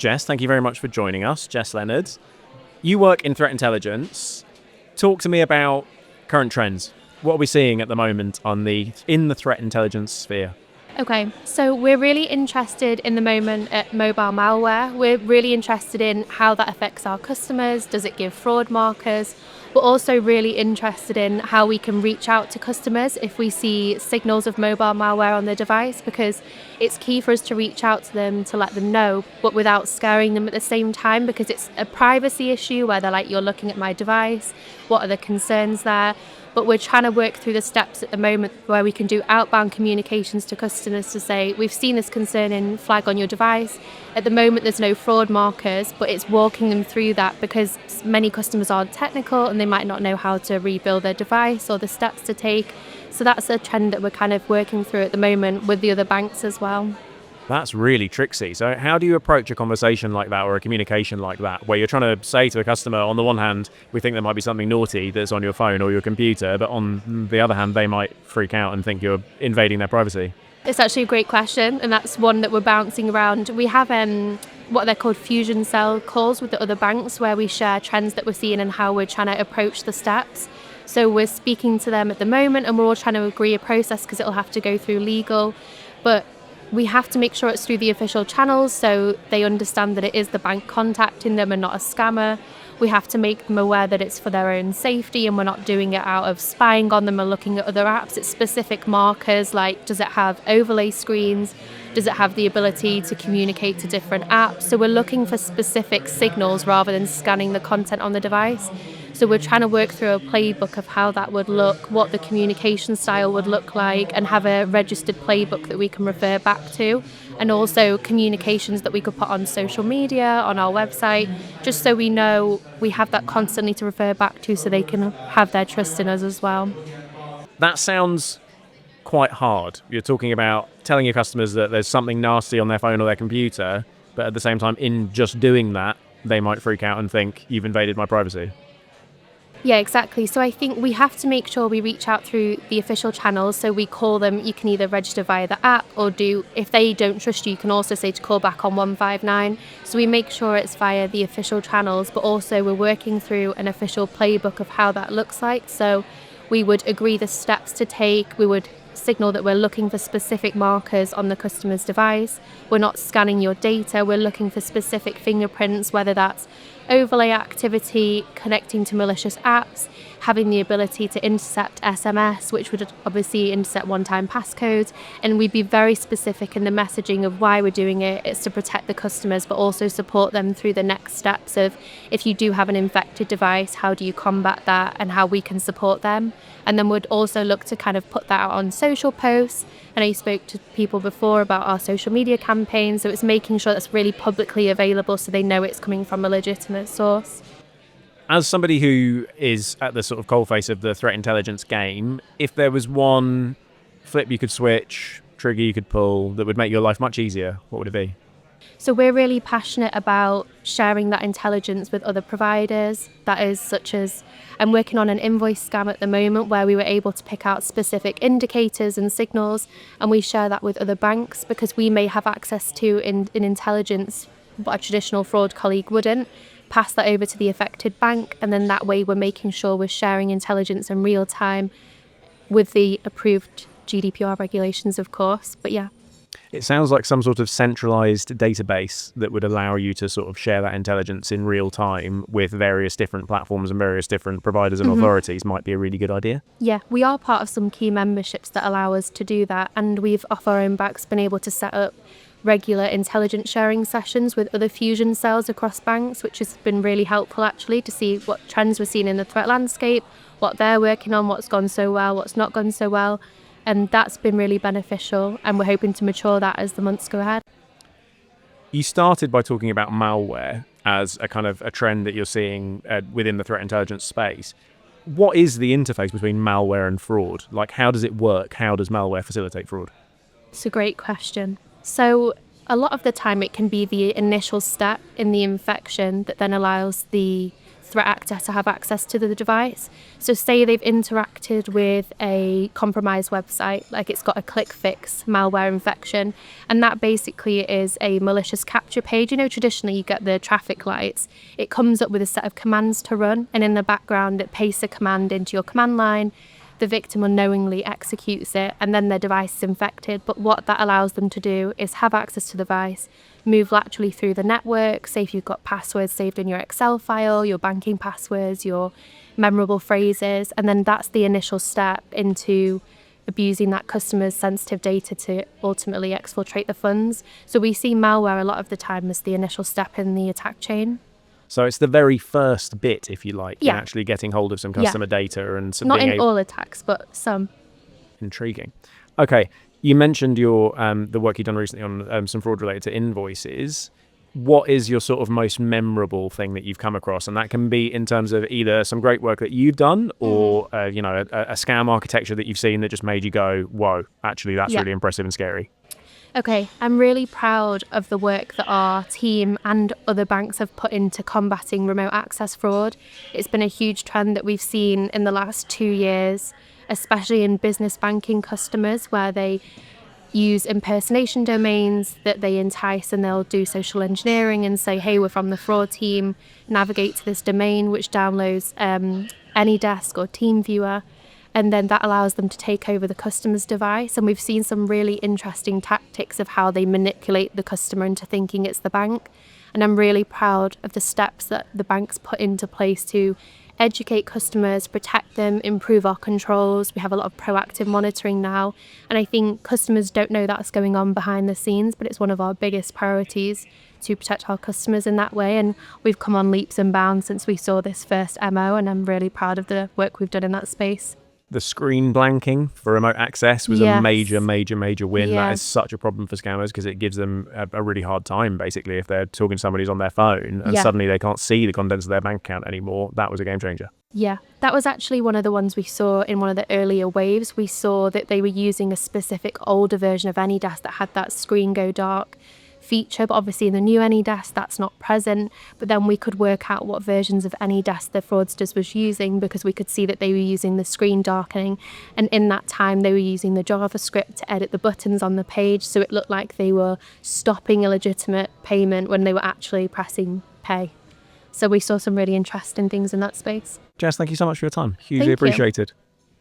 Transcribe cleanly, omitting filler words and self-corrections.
Jess, thank you very much for joining us. Jess Leonard. You work in threat intelligence. Talk to me about current trends. What are we seeing at the moment in the threat intelligence sphere? Okay, so we're really interested in the moment at mobile malware. We're really interested in how that affects our customers. Does it give fraud markers? We're also really interested in how we can reach out to customers if we see signals of mobile malware on their device, because it's key for us to reach out to them to let them know, but without scaring them at the same time, because it's a privacy issue where they're like, you're looking at my device, what are the concerns there? But we're trying to work through the steps at the moment where we can do outbound communications to customers to say, we've seen this concerning flag on your device. At the moment, there's no fraud markers, but it's walking them through that because many customers aren't technical and they might not know how to rebuild their device or the steps to take. So that's a trend that we're kind of working through at the moment with the other banks as well. That's really tricksy. So how do you approach a conversation like that or a communication like that, where you're trying to say to a customer, on the one hand, we think there might be something naughty that's on your phone or your computer, but on the other hand, they might freak out and think you're invading their privacy? It's actually a great question, and that's one that we're bouncing around. We have what they're called fusion cell calls with the other banks where we share trends that we're seeing and how we're trying to approach the steps. So we're speaking to them at the moment and we're all trying to agree a process because it'll have to go through legal. But we have to make sure it's through the official channels so they understand that it is the bank contacting them and not a scammer. We have to make them aware that it's for their own safety and we're not doing it out of spying on them or looking at other apps. It's specific markers like, does it have overlay screens? Does it have the ability to communicate to different apps? So we're looking for specific signals rather than scanning the content on the device. So we're trying to work through a playbook of how that would look, what the communication style would look like, and have a registered playbook that we can refer back to, and also communications that we could put on social media, on our website, just so we know we have that constantly to refer back to so they can have their trust in us as well. That sounds quite hard. You're talking about telling your customers that there's something nasty on their phone or their computer, but at the same time, in just doing that, they might freak out and think you've invaded my privacy. Yeah, exactly. So I think we have to make sure we reach out through the official channels. So we call them, you can either register via the app or if they don't trust you, you can also say to call back on 159. So we make sure it's via the official channels, but also we're working through an official playbook of how that looks like. So we would agree the steps to take. We would signal that we're looking for specific markers on the customer's device. We're not scanning your data. We're looking for specific fingerprints, whether that's overlay activity, connecting to malicious apps, having the ability to intercept SMS, which would obviously intercept one-time passcodes. And we'd be very specific in the messaging of why we're doing it. It's to protect the customers, but also support them through the next steps of, if you do have an infected device, how do you combat that and how we can support them. And then we'd also look to kind of put that out on social posts. And I spoke to people before about our social media campaigns, so it's making sure that's really publicly available so they know it's coming from a legitimate source. As somebody who is at the sort of coalface of the threat intelligence game, if there was one flip you could switch, trigger you could pull that would make your life much easier, what would it be? So we're really passionate about sharing that intelligence with other providers. That is such as, I'm working on an invoice scam at the moment where we were able to pick out specific indicators and signals, and we share that with other banks because we may have access to in intelligence what a traditional fraud colleague wouldn't. Pass that over to the affected bank, and then that way we're making sure we're sharing intelligence in real time with the approved GDPR regulations, of course. But yeah. It sounds like some sort of centralized database that would allow you to sort of share that intelligence in real time with various different platforms and various different providers and authorities might be a really good idea. Yeah, we are part of some key memberships that allow us to do that, and we've, off our own backs, been able to set up regular intelligence sharing sessions with other fusion cells across banks, which has been really helpful actually to see what trends we're seeing in the threat landscape, what they're working on, what's gone so well, what's not gone so well. And that's been really beneficial, and we're hoping to mature that as the months go ahead. You started by talking about malware as a kind of a trend that you're seeing within the threat intelligence space. What is the interface between malware and fraud? Like, how does it work? How does malware facilitate fraud? It's a great question. So a lot of the time it can be the initial step in the infection that then allows the threat actor to have access to the device. So say they've interacted with a compromised website, like it's got a click fix malware infection, and that basically is a malicious capture page. You know, traditionally you get the traffic lights. It comes up with a set of commands to run, and in the background it pastes a command into your command line. The victim unknowingly executes it, and then their device is infected. But what that allows them to do is have access to the device, move laterally through the network. Say if you've got passwords saved in your Excel file, your banking passwords, your memorable phrases, and then that's the initial step into abusing that customer's sensitive data to ultimately exfiltrate the funds. So we see malware a lot of the time as the initial step in the attack chain. So it's the very first bit, if you like, in Yeah. actually getting hold of some customer data and some Not being in all attacks, but some. Intriguing. Okay, you mentioned your the work you've done recently on some fraud related to invoices. What is your sort of most memorable thing that you've come across? And that can be in terms of either some great work that you've done or, a scam architecture that you've seen that just made you go, whoa, actually, that's really impressive and scary. Okay, I'm really proud of the work that our team and other banks have put into combating remote access fraud. It's been a huge trend that we've seen in the last 2 years, especially in business banking customers, where they use impersonation domains that they entice, and they'll do social engineering and say, hey, we're from the fraud team, navigate to this domain which downloads AnyDesk or TeamViewer, and then that allows them to take over the customer's device. And we've seen some really interesting tactics of how they manipulate the customer into thinking it's the bank. And I'm really proud of the steps that the banks put into place to educate customers, protect them, improve our controls. We have a lot of proactive monitoring now. And I think customers don't know that's going on behind the scenes, but it's one of our biggest priorities to protect our customers in that way. And we've come on leaps and bounds since we saw this first MO, and I'm really proud of the work we've done in that space. The screen blanking for remote access was a major win. That is such a problem for scammers because it gives them a really hard time, basically, if they're talking to somebody who's on their phone and suddenly they can't see the contents of their bank account anymore. That was a game changer. Yeah, that was actually one of the ones we saw in one of the earlier waves. We saw that they were using a specific older version of AnyDesk that had that screen go dark feature, but obviously in the new AnyDesk that's not present. But then we could work out what versions of AnyDesk the fraudsters was using, because we could see that they were using the screen darkening, and in that time they were using the JavaScript to edit the buttons on the page, so it looked like they were stopping a legitimate payment when they were actually pressing pay. So we saw some really interesting things in that space. Jess, thank you so much for your time. Hugely appreciated.